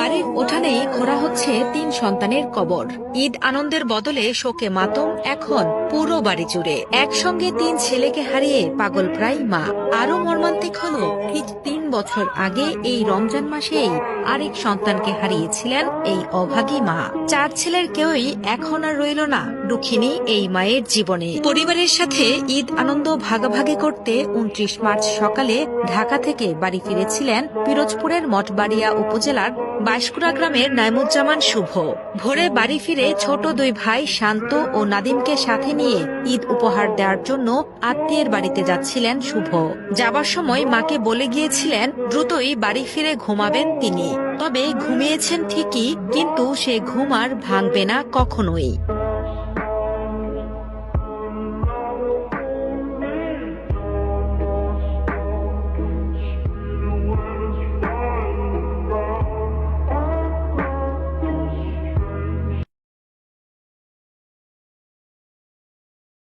বাড়ির উঠানেই খোঁড়া হচ্ছে ৩ সন্তানের কবর। ঈদ আনন্দের বদলে শোকে মাতম এখন পুরো বাড়ি জুড়ে। একসঙ্গে ৩ ছেলেকে হারিয়ে পাগল প্রায় মা। আরো মর্মান্তিক হলো, ঠিক ৩ বছর আগে এই রমজান মাসেই আরেক সন্তানকে হারিয়েছিলেন এই অভাগী মা। ৪ ছেলের কেউই এখন আর রইল না দুঃখিনী এই মায়ের জীবনে। পরিবারের সাথে ঈদ আনন্দ ভাগাভাগি করতে ২৯ মার্চ সকালে ঢাকা থেকে বাড়ি ফিরেছিলেন পিরোজপুরের মঠবাড়িয়া উপজেলার বাইশকুড়া গ্রামের নাইমুজ্জামান শুভ। ভোরে বাড়ি ফিরে ছোট ২ ভাই শান্ত ও নাদিমকে সাথে নিয়ে ঈদ উপহার দেওয়ার জন্য আত্মীয়ের বাড়িতে যাচ্ছিলেন শুভ। যাবার সময় মাকে বলে গিয়েছিলেন দ্রুতই বাড়ি ফিরে ঘুমাবেন তিনি। তবে ঘুমিয়েছেন ঠিকই, কিন্তু সে ঘুম আর ভাঙবে না কখনোই।